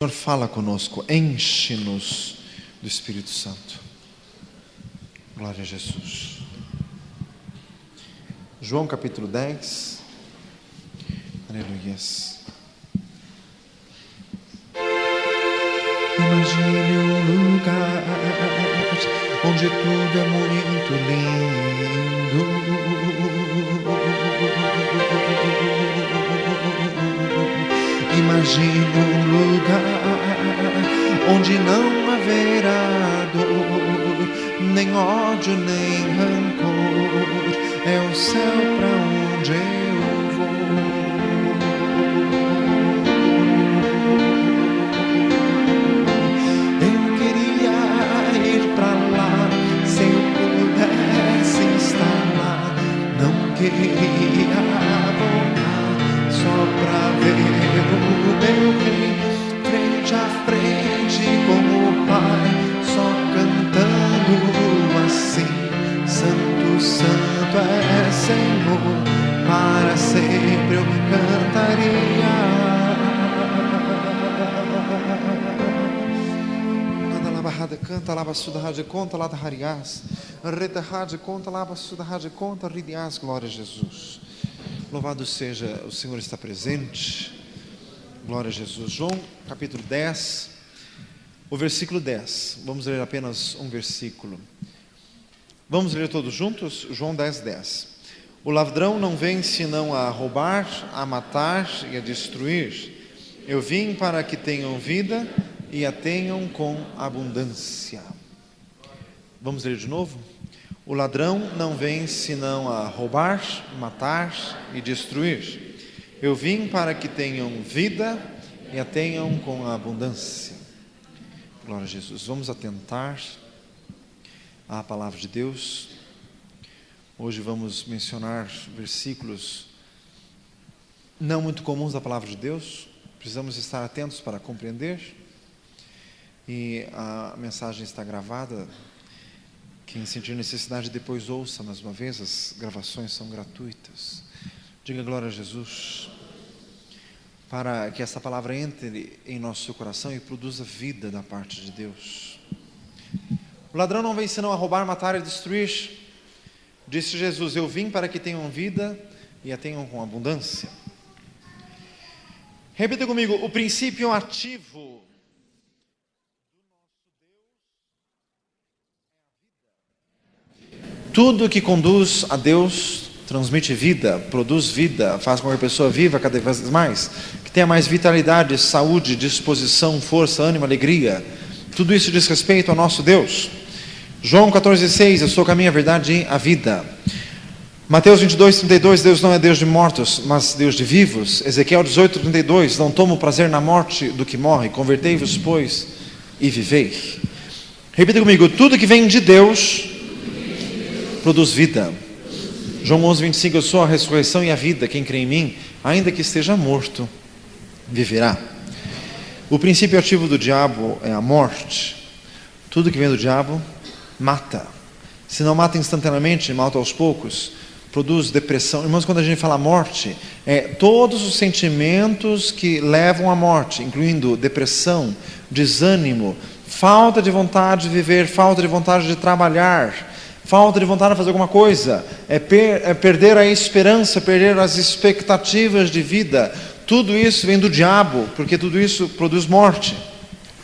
Senhor, fala conosco, enche-nos do Espírito Santo. Glória a Jesus. João capítulo 10. Aleluias. Imagine um lugar onde tudo é muito lindo. Imagine um lugar onde não haverá dor, nem ódio, nem rancor. É o céu para onde eu vou. Eu queria ir para lá, se eu pudesse estar lá. Não queria voltar só para ver o meu rei frente a frente com o Pai, só cantando assim: Santo, Santo é Senhor, para sempre eu cantaria. Nada lava rade canta, lava suda rade conta, lada hariás, reda rade conta, lava suda rade conta, ridiás. Glória a Jesus. Louvado seja, o Senhor está presente. Glória a Jesus. João capítulo 10, o versículo 10. Vamos ler apenas um versículo. Vamos ler todos juntos? João 10, 10. O ladrão não vem senão a roubar, a matar e a destruir. Eu vim para que tenham vida e a tenham com abundância. Vamos ler de novo? O ladrão não vem senão a roubar, matar e destruir. Eu vim para que tenham vida e a tenham com abundância. Glória a Jesus. Vamos atentar à palavra de Deus. Hoje vamos mencionar versículos não muito comuns da palavra de Deus. Precisamos estar atentos para compreender. E a mensagem está gravada. Quem sentir necessidade depois ouça mais uma vez, as gravações são gratuitas. Diga glória a Jesus, para que essa palavra entre em nosso coração e produza vida da parte de Deus. O ladrão não vem senão a roubar, matar e destruir. Disse Jesus: eu vim para que tenham vida e a tenham com abundância. Repita comigo: o princípio ativo tudo que conduz a Deus transmite vida, produz vida, faz com que a pessoa viva cada vez mais, que tenha mais vitalidade, saúde, disposição, força, ânimo, alegria. Tudo isso diz respeito ao nosso Deus. João 14,6, eu sou o caminho, a verdade e a vida. Mateus 22,32, Deus não é Deus de mortos, mas Deus de vivos. Ezequiel 18,32, não tomo prazer na morte do que morre, convertei-vos, pois, e vivei. Repita comigo: tudo que vem de Deus produz vida. João 11,25, eu sou a ressurreição e a vida, quem crê em mim, ainda que esteja morto, viverá. O princípio ativo do diabo é a morte. Tudo que vem do diabo mata. Se não mata instantaneamente, mata aos poucos, produz depressão. Irmãos, quando a gente fala morte, todos os sentimentos que levam à morte, incluindo depressão, desânimo, falta de vontade de viver, falta de vontade de trabalhar, falta de vontade de fazer alguma coisa, perder a esperança, perder as expectativas de vida. Tudo isso vem do diabo, porque tudo isso produz morte.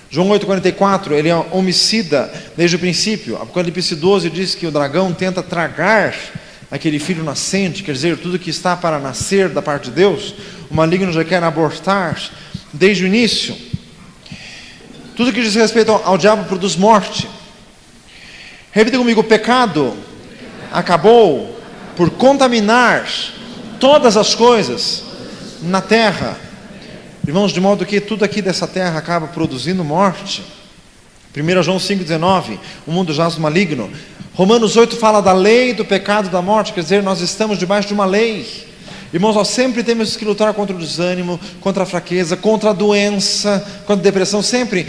João 8,44, ele é homicida desde o princípio. Apocalipse 12 diz que o dragão tenta tragar aquele filho nascente, quer dizer, tudo que está para nascer da parte de Deus, o maligno já quer abortar desde o início. Tudo que diz respeito ao diabo produz morte. Repita comigo: o pecado acabou por contaminar todas as coisas na terra. Irmãos, de modo que tudo aqui dessa terra acaba produzindo morte. 1 João 5,19, o mundo jaz do maligno. Romanos 8 fala da lei, do pecado, da morte, quer dizer, nós estamos debaixo de uma lei. Irmãos, nós sempre temos que lutar contra o desânimo, contra a fraqueza, contra a doença, contra a depressão, sempre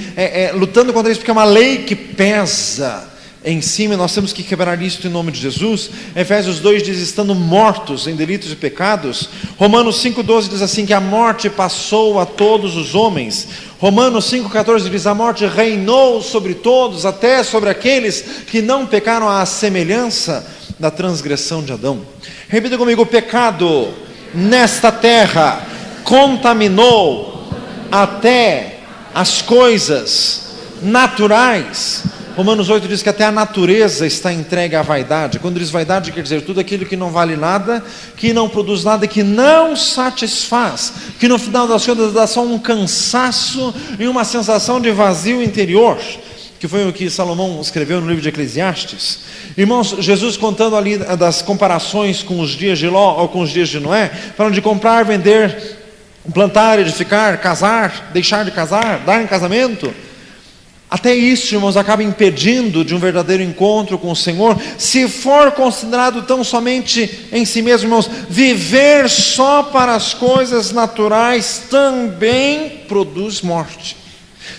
lutando contra isso, porque é uma lei que pesa em cima. Nós temos que quebrar isso em nome de Jesus. Efésios 2 diz: estando mortos em delitos e pecados. Romanos 5,12 diz assim: que a morte passou a todos os homens. Romanos 5,14 diz: a morte reinou sobre todos, até sobre aqueles que não pecaram à semelhança da transgressão de Adão. Repita comigo: o pecado nesta terra contaminou até as coisas naturais. Romanos 8 diz que até a natureza está entregue à vaidade. Quando diz vaidade, quer dizer tudo aquilo que não vale nada, que não produz nada, que não satisfaz, que no final das contas dá só um cansaço e uma sensação de vazio interior, que foi o que Salomão escreveu no livro de Eclesiastes. Irmãos, Jesus contando ali das comparações com os dias de Ló ou com os dias de Noé, falando de comprar, vender, plantar, edificar, casar, deixar de casar, dar em casamento. Até isso, irmãos, acaba impedindo de um verdadeiro encontro com o Senhor, se for considerado tão somente em si mesmo, irmãos. Viver só para as coisas naturais também produz morte.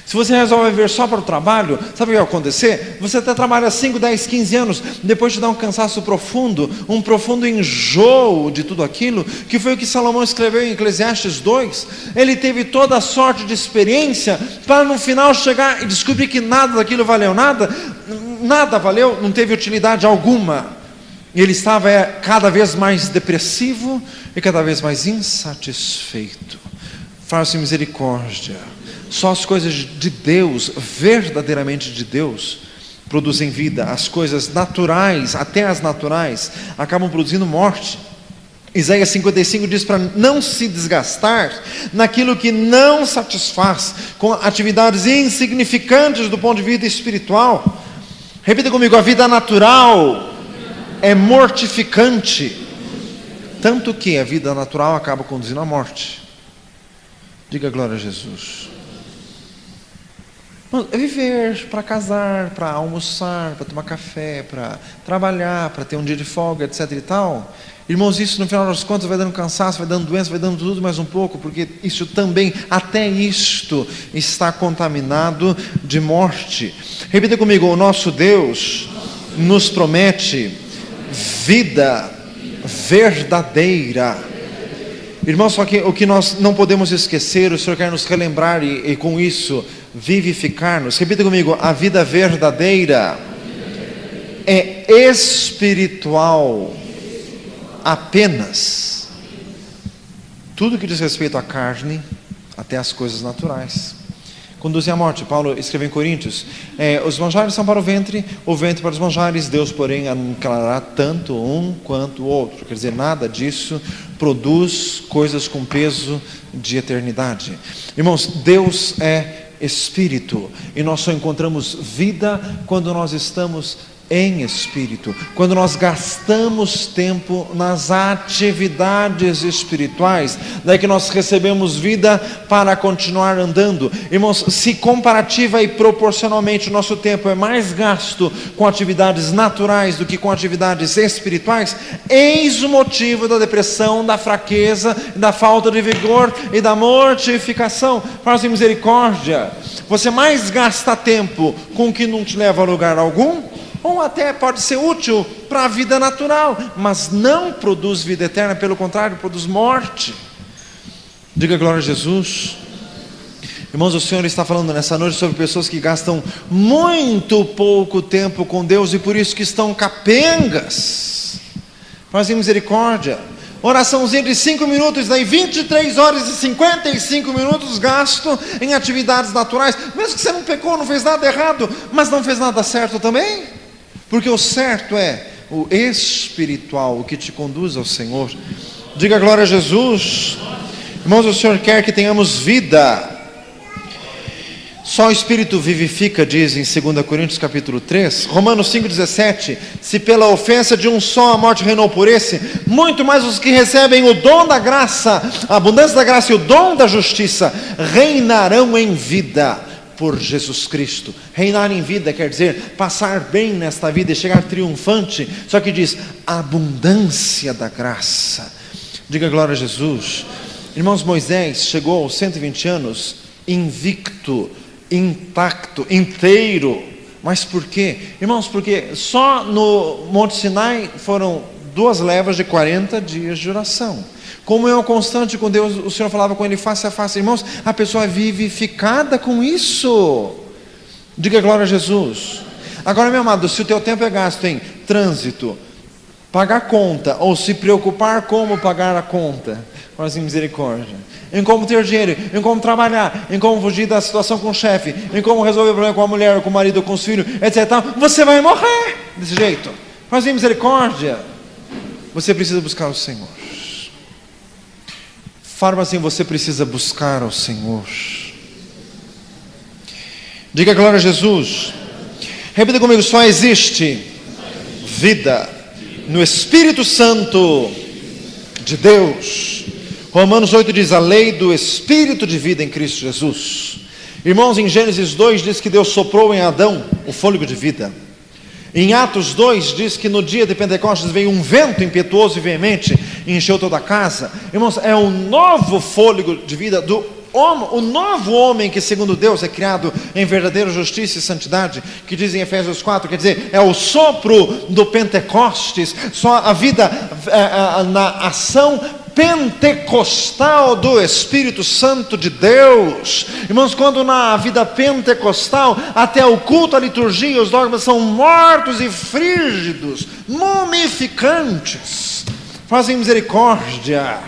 Se você resolve viver só para o trabalho, sabe o que vai acontecer? Você até trabalha 5, 10, 15 anos, depois te dá um cansaço profundo, um profundo enjoo de tudo aquilo, que foi o que Salomão escreveu em Eclesiastes 2. Ele teve toda a sorte de experiência, para no final chegar e descobrir que nada daquilo valeu nada, nada valeu, não teve utilidade alguma. E ele estava cada vez mais depressivo e cada vez mais insatisfeito. Faça misericórdia. Só as coisas de Deus, verdadeiramente de Deus, produzem vida. As coisas naturais, até as naturais, acabam produzindo morte. Isaías 55 diz para não se desgastar naquilo que não satisfaz, com atividades insignificantes do ponto de vista espiritual. Repita comigo: a vida natural é mortificante, tanto que a vida natural acaba conduzindo à morte. Diga glória a Jesus. Viver para casar, para almoçar, para tomar café, para trabalhar, para ter um dia de folga, etc e tal. Irmãos, isso no final das contas vai dando cansaço, vai dando doença, vai dando tudo mais um pouco, porque isso também, até isto, está contaminado de morte. Repita comigo: o nosso Deus nos promete vida verdadeira. Irmãos, só que o que nós não podemos esquecer, o Senhor quer nos relembrar e com isso vivificar-nos. Repita comigo: a vida verdadeira é espiritual apenas. Tudo que diz respeito à carne, até as coisas naturais, conduzem à morte. Paulo escreveu em Coríntios: os manjares são para o ventre para os manjares, Deus porém aniquilará tanto um quanto o outro. Quer dizer, nada disso produz coisas com peso de eternidade. Irmãos, Deus é Espírito, e nós só encontramos vida quando nós estamos em espírito, quando nós gastamos tempo nas atividades espirituais, daí que nós recebemos vida para continuar andando. Irmãos, se comparativa e proporcionalmente o nosso tempo é mais gasto com atividades naturais do que com atividades espirituais, eis o motivo da depressão, da fraqueza, da falta de vigor e da mortificação. Faça misericórdia. Você mais gasta tempo com o que não te leva a lugar algum, ou até pode ser útil para a vida natural, mas não produz vida eterna, pelo contrário, produz morte. Diga glória a Jesus. Irmãos, o Senhor está falando nessa noite sobre pessoas que gastam muito pouco tempo com Deus e por isso que estão capengas. Fazem misericórdia. Oraçãozinha de 5 minutos, daí 23 horas e 55 minutos gasto em atividades naturais, mesmo que você não pecou, não fez nada errado, mas não fez nada certo também. Porque o certo é o espiritual, o que te conduz ao Senhor. Diga glória a Jesus. Irmãos, o Senhor quer que tenhamos vida. Só o Espírito vivifica, diz em 2 Coríntios capítulo 3. Romanos 5,17: se pela ofensa de um só a morte reinou por esse, muito mais os que recebem o dom da graça, a abundância da graça e o dom da justiça, reinarão em vida por Jesus Cristo. Reinar em vida quer dizer passar bem nesta vida e chegar triunfante. Só que diz abundância da graça. Diga glória a Jesus. Irmãos, Moisés chegou aos 120 anos invicto, intacto, inteiro. Mas por quê? Irmãos, porque só no Monte Sinai foram 2 levas de 40 dias de oração. Comunhão constante com Deus, o Senhor falava com ele face a face. Irmãos, a pessoa é vivificada com isso. Diga glória a Jesus. Agora, meu amado, se o teu tempo é gasto em trânsito, pagar conta, ou se preocupar como pagar a conta, fala assim, misericórdia, em como ter dinheiro, em como trabalhar, em como fugir da situação com o chefe, em como resolver o problema com a mulher, com o marido, com os filhos, etc. Você vai morrer desse jeito. Fala assim, misericórdia. Você precisa buscar o Senhor. Fala assim, você precisa buscar ao Senhor. Diga glória a Jesus. Repita comigo, só existe vida no Espírito Santo de Deus. Romanos 8 diz, a lei do Espírito de vida em Cristo Jesus. Irmãos, em Gênesis 2 diz que Deus soprou em Adão o fôlego de vida. Em Atos 2 diz que no dia de Pentecostes veio um vento impetuoso e veemente e encheu toda a casa. Irmãos, é um novo fôlego de vida do homem, o novo homem que segundo Deus é criado em verdadeira justiça e santidade, que diz em Efésios 4, quer dizer, é o sopro do Pentecostes, só a vida na ação pentecostal do Espírito Santo de Deus. Irmãos, quando na vida pentecostal, até o culto, a liturgia, os dogmas são mortos e frígidos, mumificantes, fazem misericórdia.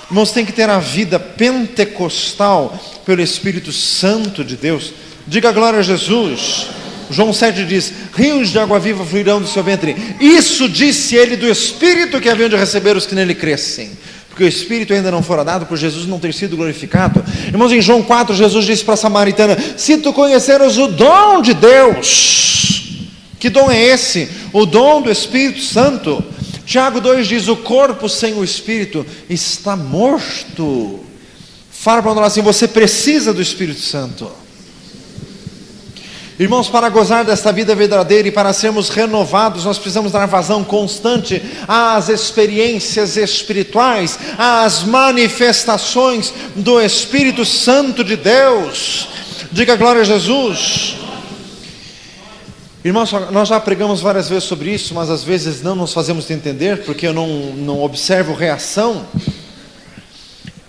Irmãos, tem que ter a vida pentecostal pelo Espírito Santo de Deus. Diga glória a Jesus. João 7 diz, rios de água viva fluirão do seu ventre. Isso disse ele do Espírito que haviam de receber os que nele crescem. Porque o Espírito ainda não fora dado por Jesus não ter sido glorificado. Irmãos, em João 4, Jesus disse para a samaritana, se tu conheceras o dom de Deus. Que dom é esse? O dom do Espírito Santo. Tiago 2 diz, o corpo sem o Espírito está morto. Fala para nós assim, você precisa do Espírito Santo. Irmãos, para gozar desta vida verdadeira e para sermos renovados, nós precisamos dar vazão constante às experiências espirituais, às manifestações do Espírito Santo de Deus. Diga glória a Jesus. Irmãos, nós já pregamos várias vezes sobre isso, mas às vezes não nos fazemos entender, porque eu não observo reação.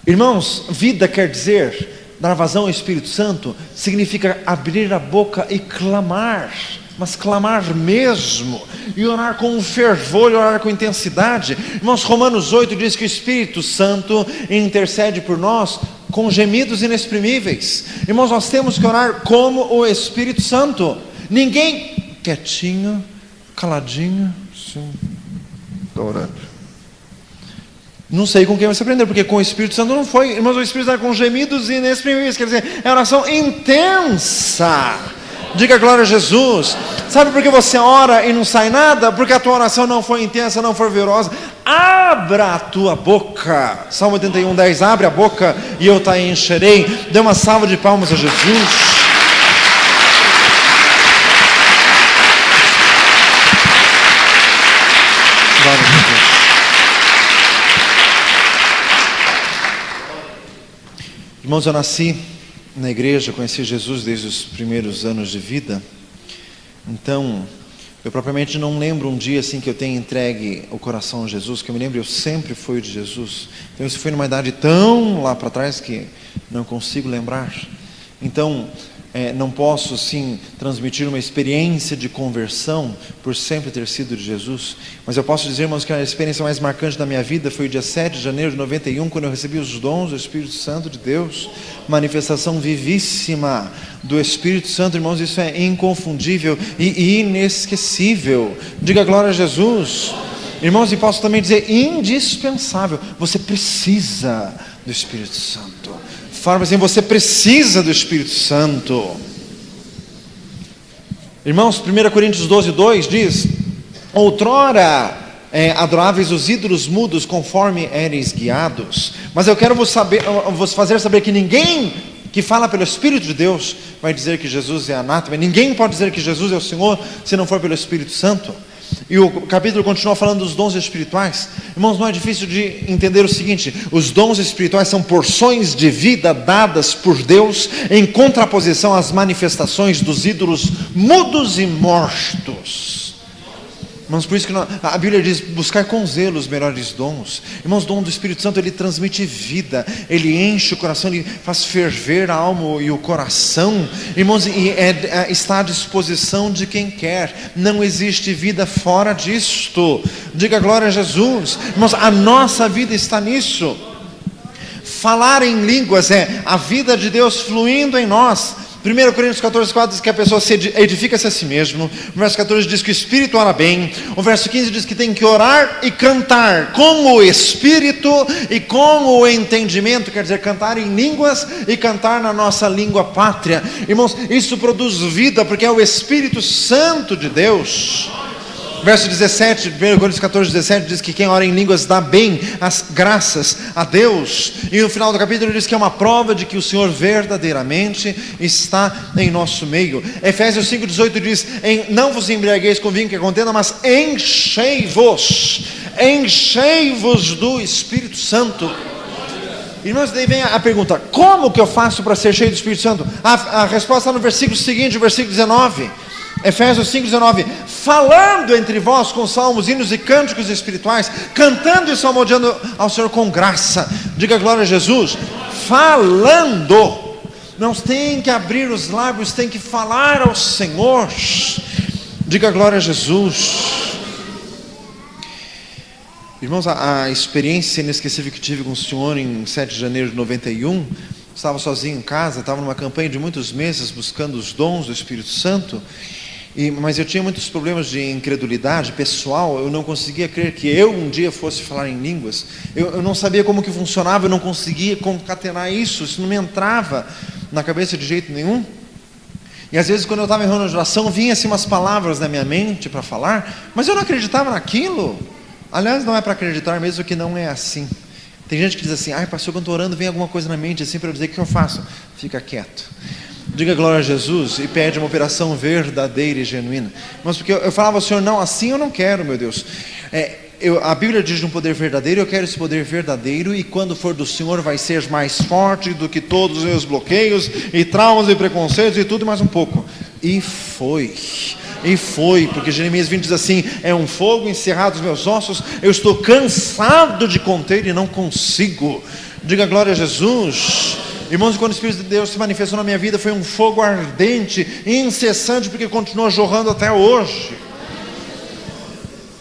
Irmãos, vida quer dizer... dar vazão ao Espírito Santo significa abrir a boca e clamar, mas clamar mesmo, e orar com fervor, e orar com intensidade. Irmãos, Romanos 8 diz que o Espírito Santo intercede por nós com gemidos inexprimíveis. Irmãos, nós temos que orar como o Espírito Santo. Ninguém quietinho, caladinho, sim, estou orando. Não sei com quem você aprendeu, porque com o Espírito Santo não foi. Irmãos, o Espírito Santo com gemidos inexprimíveis, quer dizer, é oração intensa. Diga glória a Jesus. Sabe por que você ora e não sai nada? Porque a tua oração não foi intensa, não foi vigorosa. Abra a tua boca. Salmo 81, 10, abre a boca e eu te encherei. Dê uma salva de palmas a Jesus. Glória a Jesus. Irmãos, eu nasci na igreja, conheci Jesus desde os primeiros anos de vida. Então, eu propriamente não lembro um dia assim que eu tenha entregue o coração a Jesus, que eu me lembro, eu sempre fui de Jesus. Então isso foi numa idade tão lá para trás que não consigo lembrar. Então, não posso sim transmitir uma experiência de conversão por sempre ter sido de Jesus, mas eu posso dizer, irmãos, que a experiência mais marcante da minha vida foi o dia 7 de janeiro de 91, quando eu recebi os dons do Espírito Santo de Deus, manifestação vivíssima do Espírito Santo. Irmãos, isso é inconfundível e inesquecível. Diga glória a Jesus. Irmãos, e posso também dizer indispensável. Você precisa do Espírito Santo. Fala assim, você precisa do Espírito Santo. Irmãos, 1 Coríntios 12, 2 diz, outrora adoráveis os ídolos mudos conforme éreis guiados, mas eu quero vos fazer saber que ninguém que fala pelo Espírito de Deus vai dizer que Jesus é anátema. Ninguém pode dizer que Jesus é o Senhor se não for pelo Espírito Santo. E o capítulo continua falando dos dons espirituais. Irmãos, não é difícil de entender o seguinte: os dons espirituais são porções de vida dadas por Deus em contraposição às manifestações dos ídolos mudos e mortos. Irmãos, por isso que a Bíblia diz, buscar com zelo os melhores dons. Irmãos, o dom do Espírito Santo, ele transmite vida, ele enche o coração, ele faz ferver a alma e o coração. Irmãos, e está à disposição de quem quer. Não existe vida fora disto. Diga glória a Jesus. Irmãos, a nossa vida está nisso. Falar em línguas é a vida de Deus fluindo em nós. 1 Coríntios 14,4 diz que a pessoa edifica-se a si mesmo. O verso 14 diz que o Espírito ora bem. O verso 15 diz que tem que orar e cantar com o Espírito e com o entendimento. Quer dizer, cantar em línguas e cantar na nossa língua pátria. Irmãos, isso produz vida, porque é o Espírito Santo de Deus. Verso 17, 1 Coríntios 14, 17 diz que quem ora em línguas dá bem as graças a Deus. E no final do capítulo diz que é uma prova de que o Senhor verdadeiramente está em nosso meio. Efésios 5, 18 diz, não vos embriagueis com vinho que contenda, mas enchei-vos do Espírito Santo. Irmãos, daí vem a pergunta, como que eu faço para ser cheio do Espírito Santo? A resposta está no versículo seguinte, o versículo 19. Efésios 5,19, falando entre vós com salmos, hinos e cânticos espirituais, cantando e salmodiando ao Senhor com graça. Diga glória a Jesus. Falando. Não tem que abrir os lábios, tem que falar ao Senhor. Diga glória a Jesus. Irmãos, a experiência inesquecível que tive com o Senhor em 7 de janeiro de 91, estava sozinho em casa, estava numa campanha de muitos meses buscando os dons do Espírito Santo. Mas eu tinha muitos problemas de incredulidade pessoal. Eu não conseguia crer que eu um dia fosse falar em línguas. Eu não sabia como que funcionava. Eu não conseguia concatenar isso. Isso não me entrava na cabeça de jeito nenhum. E às vezes quando eu estava em reunião de oração, vinha assim umas palavras na minha mente para falar, mas eu não acreditava naquilo. Aliás, não é para acreditar mesmo que não é assim. Tem gente que diz assim, pastor, quando eu estou orando vem alguma coisa na mente assim para eu dizer, o que eu faço? Fica quieto. Diga glória a Jesus e pede uma operação verdadeira e genuína. Mas porque eu falava ao Senhor, não, assim eu não quero, meu Deus. A Bíblia diz de um poder verdadeiro, eu quero esse poder verdadeiro, e quando for do Senhor vai ser mais forte do que todos os meus bloqueios e traumas e preconceitos e tudo mais um pouco. E foi, porque Jeremias 20 diz assim, é um fogo encerrado nos meus ossos, eu estou cansado de conter e não consigo. Diga glória a Jesus. Irmãos, quando o Espírito de Deus se manifestou na minha vida, foi um fogo ardente, incessante, porque continua jorrando até hoje.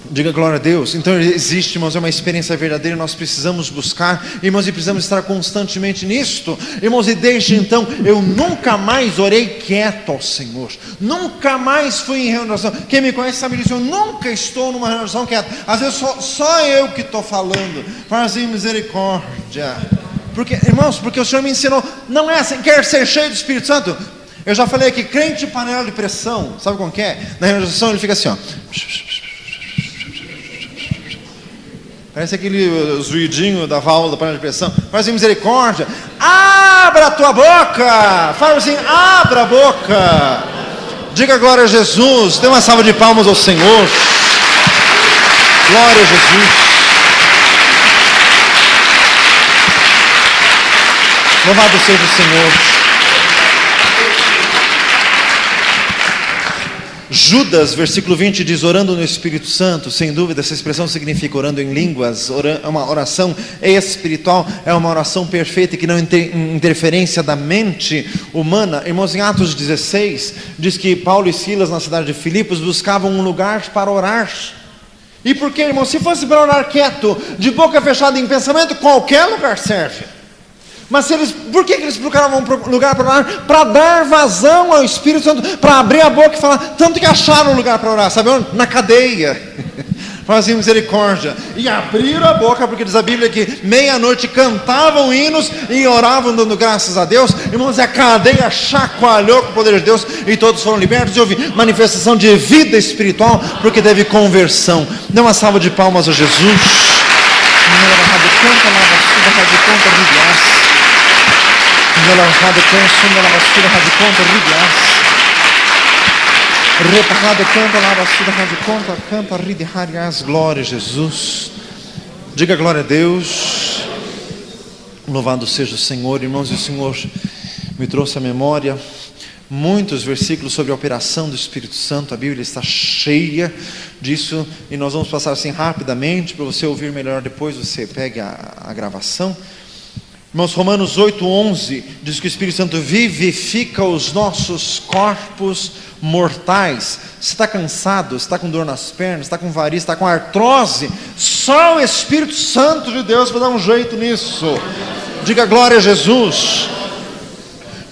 Diga glória a Deus. Então existe, irmãos, é uma experiência verdadeira, nós precisamos buscar, irmãos, e precisamos estar constantemente nisto. Irmãos, e desde então, eu nunca mais orei quieto ao Senhor, nunca mais fui em reunião de oração. Quem me conhece sabe disso, eu nunca estou numa reunião de oração quieto. Às vezes só eu que estou falando, faz misericórdia. Porque, irmãos, porque o Senhor me ensinou, não é assim, quer ser cheio do Espírito Santo. Eu já falei aqui, crente panela de pressão, sabe como que é? Na reunião ele fica assim, ó. Parece aquele zuidinho da válvula da panela de pressão. Faz assim, misericórdia. Abra a tua boca. Fala assim, abra a boca. Diga glória a Jesus. Dê uma salva de palmas ao Senhor. Glória a Jesus. Louvado seja o Senhor. Judas, versículo 20, diz, orando no Espírito Santo. Sem dúvida, essa expressão significa orando em línguas. É uma oração espiritual, é uma oração perfeita, que não tem interferência da mente humana. Irmãos, em Atos 16, diz que Paulo e Silas, na cidade de Filipos, buscavam um lugar para orar. E por quê, irmãos? Se fosse para orar quieto, de boca fechada em pensamento, qualquer lugar serve. Mas por que eles procuravam um lugar para orar? Para dar vazão ao Espírito Santo, para abrir a boca e falar. Tanto que acharam um lugar para orar, sabe onde? Na cadeia. Faziam misericórdia. E abriram a boca, porque diz a Bíblia que meia-noite cantavam hinos e oravam dando graças a Deus. Irmãos, a cadeia chacoalhou com o poder de Deus e todos foram libertos. E houve manifestação de vida espiritual, porque teve conversão. Dê uma salva de palmas a Jesus. Glória a Jesus. Diga glória a Deus. Louvado seja o Senhor. Irmãos, e o Senhor me trouxe à memória muitos versículos sobre a operação do Espírito Santo. A Bíblia está cheia disso e nós vamos passar assim rapidamente, para você ouvir melhor depois, você pegue a gravação. Irmãos, Romanos 8:11 diz que o Espírito Santo vivifica os nossos corpos mortais. Você está cansado, você está com dor nas pernas, está com variz, está com artrose, só o Espírito Santo de Deus vai dar um jeito nisso. Diga glória a Jesus.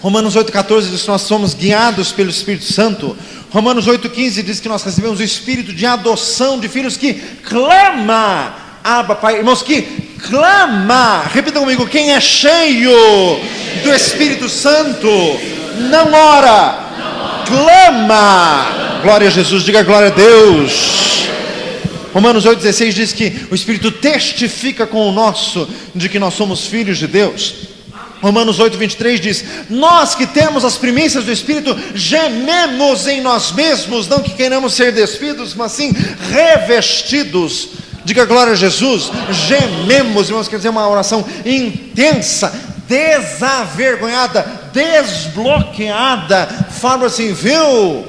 Romanos 8:14 diz que nós somos guiados pelo Espírito Santo. Romanos 8:15 diz que nós recebemos o Espírito de adoção de filhos que clama, Abba, Pai. Irmãos, que clama, repita comigo, quem é cheio do Espírito Santo não ora, clama. Glória a Jesus, diga glória a Deus. Romanos 8:16 diz que o Espírito testifica com o nosso de que nós somos filhos de Deus. Romanos 8:23 diz: nós que temos as primícias do Espírito gememos em nós mesmos, não que queiramos ser despidos, mas sim revestidos. Diga glória a Jesus. Gememos, irmãos, quer dizer uma oração intensa, desavergonhada, desbloqueada. Fala assim, viu?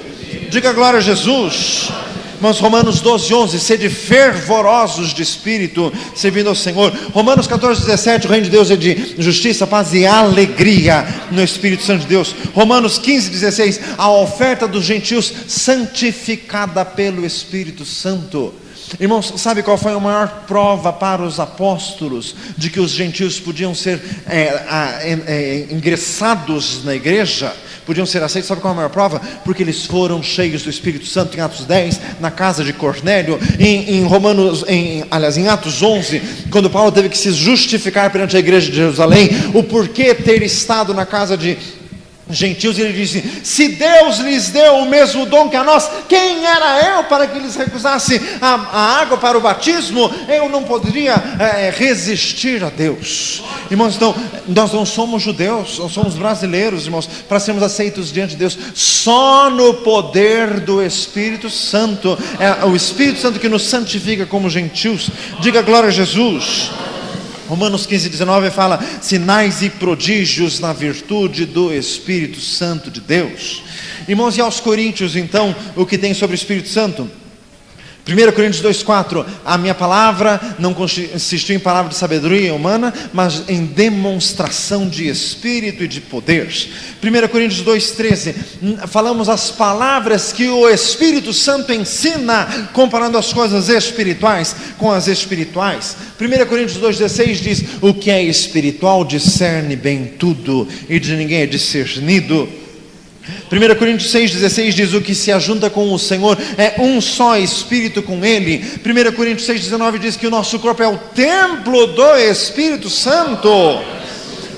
Diga glória a Jesus. Irmãos, Romanos 12:11, sede fervorosos de espírito, servindo ao Senhor. Romanos 14:17, o reino de Deus é de justiça, paz e alegria no Espírito Santo de Deus. Romanos 15:16, a oferta dos gentios santificada pelo Espírito Santo. Irmãos, sabe qual foi a maior prova para os apóstolos de que os gentios podiam ser ingressados na igreja? Podiam ser aceitos, sabe qual é a maior prova? Porque eles foram cheios do Espírito Santo em Atos 10, na casa de Cornélio, em Atos 11, quando Paulo teve que se justificar perante a igreja de Jerusalém, o porquê ter estado na casa de gentios, ele disse: se Deus lhes deu o mesmo dom que a nós, quem era eu para que lhes recusasse a água para o batismo? Eu não poderia resistir a Deus. Irmãos, então, nós não somos judeus, nós somos brasileiros, irmãos, para sermos aceitos diante de Deus, só no poder do Espírito Santo. É o Espírito Santo que nos santifica como gentios. Diga glória a Jesus. Romanos 15:19 fala: sinais e prodígios na virtude do Espírito Santo de Deus. Irmãos, e aos Coríntios então, o que tem sobre o Espírito Santo? 1 Coríntios 2:4, a minha palavra não consistiu em palavra de sabedoria humana, mas em demonstração de Espírito e de poder. 1 Coríntios 2:13, falamos as palavras que o Espírito Santo ensina, comparando as coisas espirituais com as espirituais. 1 Coríntios 2:16 diz: o que é espiritual discerne bem tudo, e de ninguém é discernido. 1 Coríntios 6:16 diz: o que se ajunta com o Senhor é um só Espírito com Ele. 1 Coríntios 6:19 diz que o nosso corpo é o templo do Espírito Santo.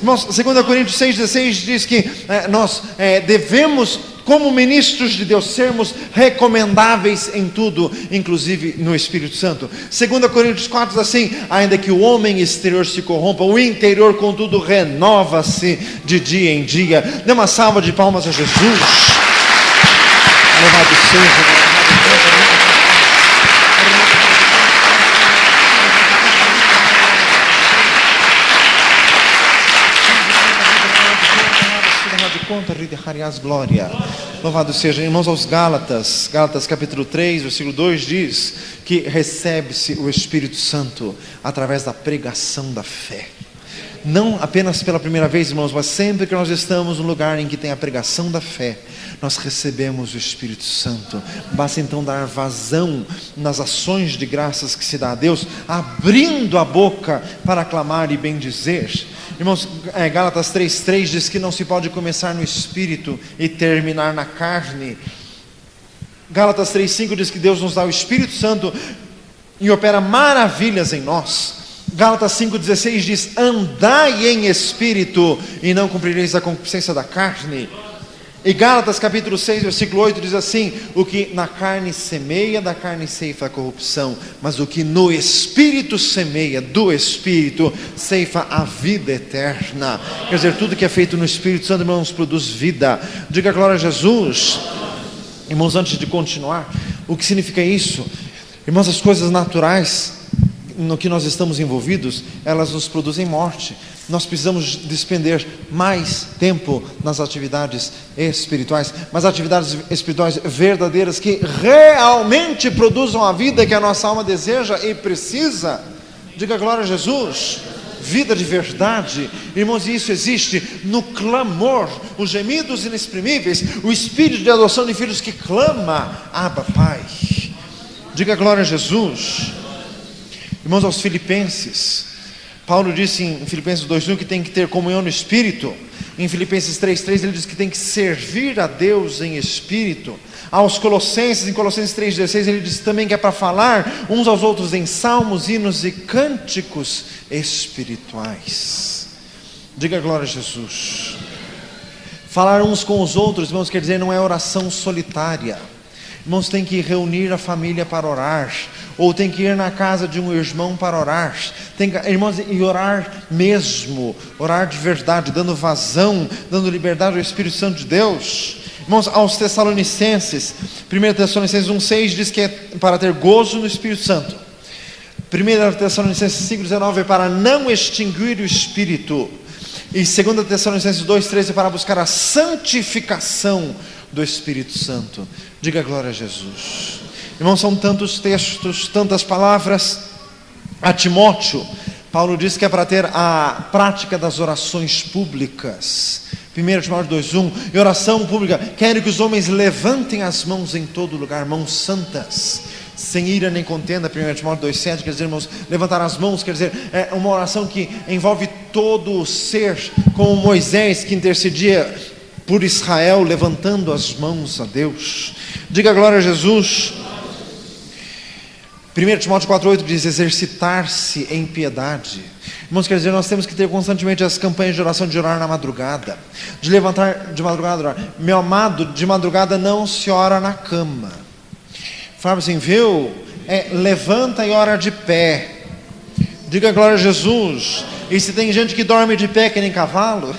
2 Coríntios 6:16 diz que nós devemos, como ministros de Deus, sermos recomendáveis em tudo, inclusive no Espírito Santo. 2 Coríntios 4 diz assim: ainda que o homem exterior se corrompa, o interior contudo renova-se de dia em dia. Dê uma salva de palmas a Jesus. Louvado seja. Glória. Louvado seja. Irmãos, aos Gálatas capítulo 3, versículo 2 diz que recebe-se o Espírito Santo através da pregação da fé. Não apenas pela primeira vez, irmãos, mas sempre que nós estamos num lugar em que tem a pregação da fé, nós recebemos o Espírito Santo. Basta então dar vazão nas ações de graças que se dá a Deus, abrindo a boca para clamar e bendizer. Irmãos, Gálatas 3:3 diz que não se pode começar no Espírito e terminar na carne. Gálatas 3:5 diz que Deus nos dá o Espírito Santo e opera maravilhas em nós. Gálatas 5:16 diz: andai em Espírito e não cumprireis a concupiscência da carne. E Gálatas capítulo 6, versículo 8 diz assim: o que na carne semeia, da carne ceifa a corrupção, mas o que no Espírito semeia, do Espírito ceifa a vida eterna. Quer dizer, tudo que é feito no Espírito Santo, irmãos, produz vida. Diga glória a Jesus. Irmãos, antes de continuar, o que significa isso? Irmãos, as coisas naturais, no que nós estamos envolvidos, elas nos produzem morte. Nós precisamos despender mais tempo nas atividades espirituais, mas atividades espirituais verdadeiras que realmente produzam a vida que a nossa alma deseja e precisa. Diga glória a Jesus. Vida de verdade, irmãos, e isso existe no clamor, os gemidos inexprimíveis, o espírito de adoção de filhos que clama, Abba, Pai. Diga glória a Jesus. Irmãos, aos Filipenses, Paulo disse em Filipenses 2:1 que tem que ter comunhão no Espírito. Em Filipenses 3:3 ele diz que tem que servir a Deus em Espírito. Aos Colossenses, em Colossenses 3:16 ele diz também que é para falar uns aos outros em salmos, hinos e cânticos espirituais. Diga glória a Jesus. Falar uns com os outros, irmãos, quer dizer, não é oração solitária. Irmãos, tem que reunir a família para orar, ou tem que ir na casa de um irmão para orar, irmãos, e orar mesmo, orar de verdade, dando vazão, dando liberdade ao Espírito Santo de Deus. Irmãos, aos Tessalonicenses, 1 Tessalonicenses 1:6 diz que é para ter gozo no Espírito Santo. 1 Tessalonicenses 5:19 é para não extinguir o Espírito. E 2 Tessalonicenses 2:13 é para buscar a santificação do Espírito Santo. Diga glória a Jesus. Irmãos, são tantos textos, tantas palavras. A Timóteo, Paulo diz que é para ter a prática das orações públicas. 1 Timóteo 2:1, e oração pública, quero que os homens levantem as mãos em todo lugar, mãos santas, sem ira nem contenda. 1 Timóteo 2:7, quer dizer, irmãos, levantar as mãos, quer dizer, é uma oração que envolve todo o ser, como Moisés que intercedia por Israel, levantando as mãos a Deus. Diga glória a Jesus. 1 Timóteo 4:8 diz exercitar-se em piedade. Irmãos, quer dizer, nós temos que ter constantemente as campanhas de oração, de orar na madrugada, de levantar de madrugada, orar. Meu amado, de madrugada não se ora na cama. Fala assim, viu? Levanta e ora de pé. Diga glória a Jesus. E se tem gente que dorme de pé que nem cavalo,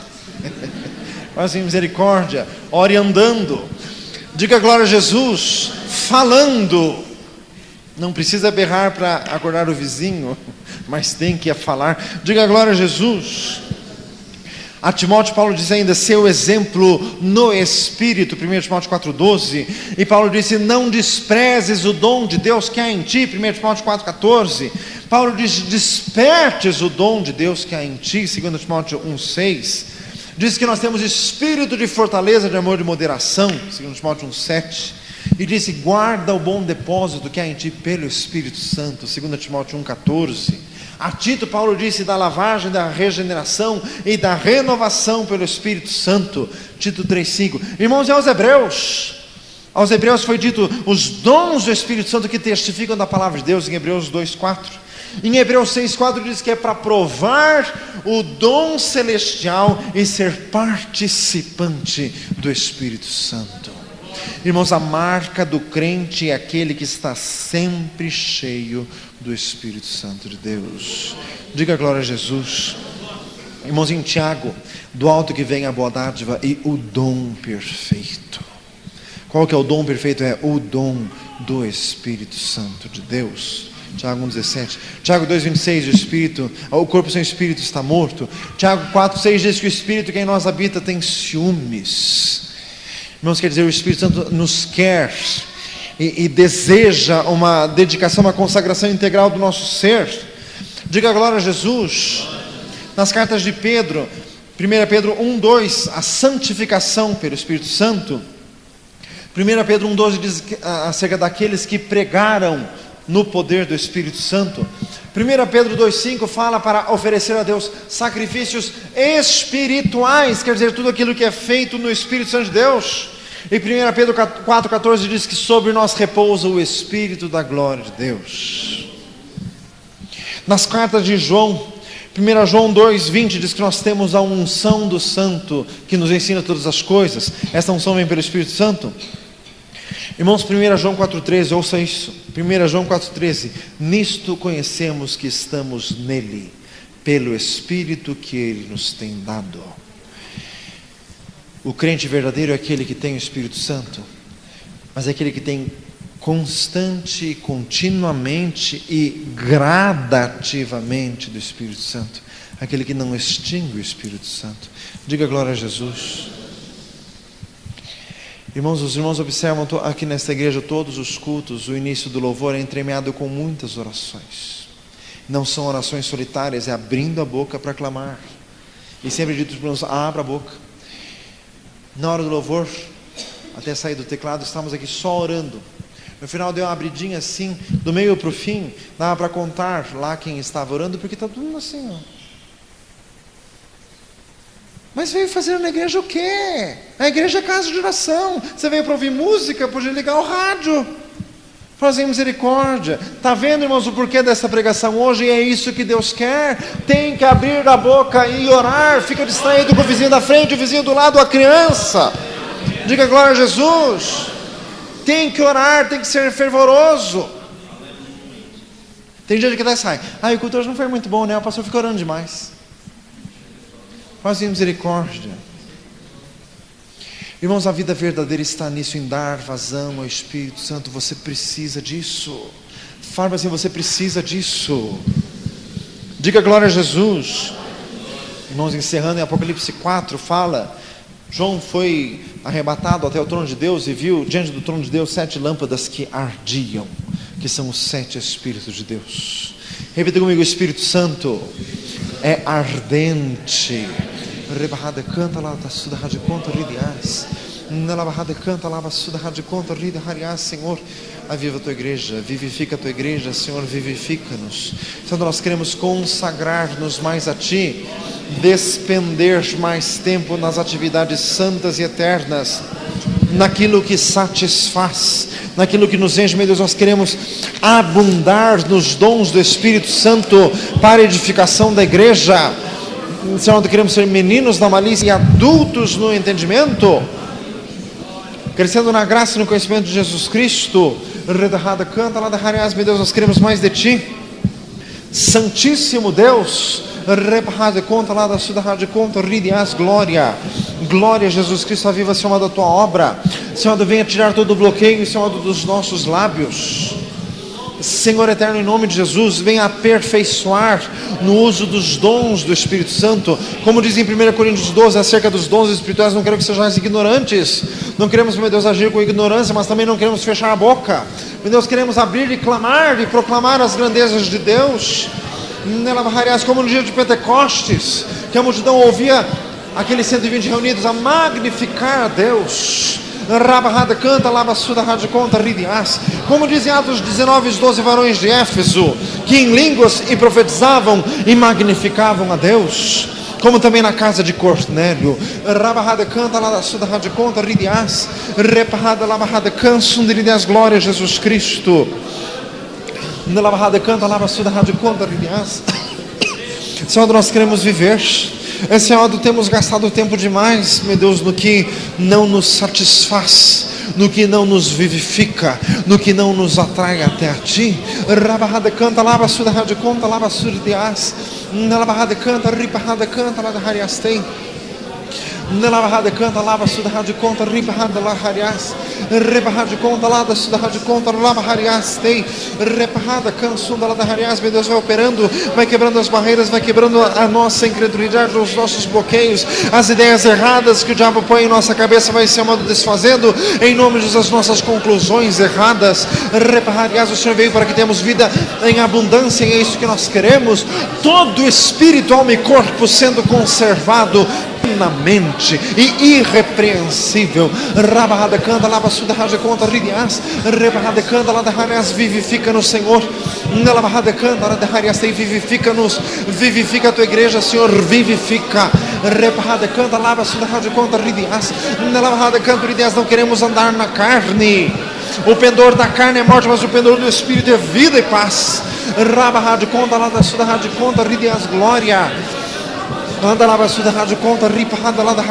fala assim, misericórdia, ore andando. Diga glória a Jesus, falando. Não precisa berrar para acordar o vizinho, mas tem que falar. Diga glória a Jesus. A Timóteo, Paulo diz ainda, seu exemplo no Espírito, 1 Timóteo 4:12. E Paulo disse, não desprezes o dom de Deus que há em ti, 1 Timóteo 4:14. Paulo diz, despertes o dom de Deus que há em ti, 2 Timóteo 1:6. Diz que nós temos espírito de fortaleza, de amor e de moderação, 2 Timóteo 1:7. E disse, guarda o bom depósito que há em ti pelo Espírito Santo, 2 Timóteo 1:14. A Tito, Paulo disse da lavagem, da regeneração e da renovação pelo Espírito Santo, Tito 3:5. Irmãos, e aos Hebreus foi dito os dons do Espírito Santo que testificam da palavra de Deus, em Hebreus 2:4. Em Hebreus 6:4 diz que é para provar o dom celestial e ser participante do Espírito Santo. Irmãos, a marca do crente é aquele que está sempre cheio do Espírito Santo de Deus. Diga glória a Jesus. Irmãos, em Tiago, do alto que vem a boa dádiva e o dom perfeito. Qual que é o dom perfeito? É o dom do Espírito Santo de Deus. Tiago 1:17. Tiago 2:26, o corpo sem espírito está morto. Tiago 4:6 diz que o Espírito que em nós habita tem ciúmes. Irmãos, quer dizer, o Espírito Santo nos quer e deseja uma dedicação, uma consagração integral do nosso ser. Diga glória a Jesus. Nas cartas de Pedro, 1 Pedro 1:2, a santificação pelo Espírito Santo. 1 Pedro 1:12 diz acerca daqueles que pregaram no poder do Espírito Santo. 1 Pedro 2:5 fala para oferecer a Deus sacrifícios espirituais, quer dizer, tudo aquilo que é feito no Espírito Santo de Deus. E 1 Pedro 4:14 diz que sobre nós repousa o Espírito da glória de Deus. Nas cartas de João, 1 João 2:20 diz que nós temos a unção do Santo que nos ensina todas as coisas. Essa unção vem pelo Espírito Santo. Irmãos, 1 João 4:13, ouça isso. 1 João 4:13, nisto conhecemos que estamos nele, pelo Espírito que ele nos tem dado. O crente verdadeiro é aquele que tem o Espírito Santo, mas é aquele que tem constante, continuamente e gradativamente do Espírito Santo, aquele que não extingue o Espírito Santo. Diga glória a Jesus. Irmãos, os irmãos observam aqui nesta igreja todos os cultos, o início do louvor é entremeado com muitas orações. Não são orações solitárias, é abrindo a boca para clamar. E sempre dito para os irmãos, abra a boca. Na hora do louvor, até sair do teclado, estávamos aqui só orando. No final deu uma abridinha assim, do meio para o fim, dava para contar lá quem estava orando, porque está todo mundo assim, ó. Mas veio fazer na igreja o quê? A igreja é casa de oração. Você veio para ouvir música, podia ligar o rádio. Fazer misericórdia. Está vendo, irmãos, o porquê dessa pregação hoje? E é isso que Deus quer. Tem que abrir a boca e orar. Fica distraído com o vizinho da frente, o vizinho do lado, a criança. Diga glória a Jesus. Tem que orar, tem que ser fervoroso. Tem gente que até sai. O culto hoje não foi muito bom, né? O pastor ficou orando demais. Fazer misericórdia. Irmãos, a vida verdadeira está nisso, em dar vazão ao Espírito Santo. Você precisa disso. Fala assim, você precisa disso. Diga glória a Jesus. Irmãos, encerrando em Apocalipse 4, fala, João foi arrebatado até o trono de Deus e viu diante do trono de Deus 7 lâmpadas que ardiam, que são os 7 Espíritos de Deus. Repita comigo, o Espírito Santo é ardente. Rebarrada canta lá da suda rádio conta ridiás. Na barrada canta lá da suda rádio conta ridiás, Senhor. Aviva a tua igreja, vivifica a tua igreja, Senhor, vivifica-nos. Então nós queremos consagrar-nos mais a Ti, despender mais tempo nas atividades santas e eternas, naquilo que satisfaz, naquilo que nos enche. Meu Deus, nós queremos abundar nos dons do Espírito Santo para a edificação da igreja. Senhor, nós queremos ser meninos na malícia e adultos no entendimento, crescendo na graça e no conhecimento de Jesus Cristo. Redahada canta lá da Hariás, meu Deus, nós queremos mais de Ti, Santíssimo Deus. Rebahada conta lá da Sudahada conta ridiás, glória, glória a Jesus Cristo, aviva, Senhor, da Tua obra. Senhor, venha tirar todo o bloqueio, Senhor, dos nossos lábios. Senhor eterno, em nome de Jesus, venha aperfeiçoar no uso dos dons do Espírito Santo. Como diz em 1 Coríntios 12, acerca dos dons espirituais, não quero que sejais ignorantes. Não queremos, meu Deus, agir com ignorância, mas também não queremos fechar a boca. Meu Deus, queremos abrir e clamar e proclamar as grandezas de Deus. Como no dia de Pentecostes, que a multidão ouvia aqueles 120 reunidos a magnificar a Deus. Rabahada canta, labassuda rádio conta, ridiás. Como dizem Atos 19, os 12 varões de Éfeso, que em línguas e profetizavam e magnificavam a Deus. Como também na casa de Cornélio. Rabahada canta, labassuda rádio conta, ridiás. Repahada, labahada canso, ridiás, glória a Jesus Cristo. Labahada canta, labassuda rádio conta, ridiás. Senhor, nós queremos viver. Senhor, temos gastado tempo demais, meu Deus, no que não nos satisfaz, no que não nos vivifica, no que não nos atrai até a Ti. Rabahada canta, labassuda rádio conta, labassuda diás. Labahada canta, ripahada canta, lá da hariastei. Nelabahada canta, lava suda rádio conta, ribahada lá hariás. Rebahada conta, lá da suda rádio conta, lava hariás tem. Repahada cansunda lá da hariás, meu Deus, vai operando, vai quebrando as barreiras, vai quebrando a nossa incredulidade, os nossos bloqueios, as ideias erradas que o diabo põe em nossa cabeça, vai se amando desfazendo, em nome de Jesus, as nossas conclusões erradas. Repahariás, o Senhor veio para que tenhamos vida em abundância, e é isso que nós queremos. Todo espírito, alma e corpo sendo conservado plenamente e irrepreensível. Rabahada canta, lava suda raja conta, ridiás. Rebahada canta, lá da hariás, vivifica no Senhor. Nelabahada canta, lá da hariás, vivifica-nos, vivifica a tua igreja, Senhor, vivifica. Rebahada canta, lava suda raja conta, ridiás. Nelabahada canta, ridiás, não queremos andar na carne. O pendor da carne é morte, mas o pendor do Espírito é vida e paz. Rabahada conta, lá da suda raja conta, ridiás, glória. Anda lá, basuda rádio conta, ripa, anda lá da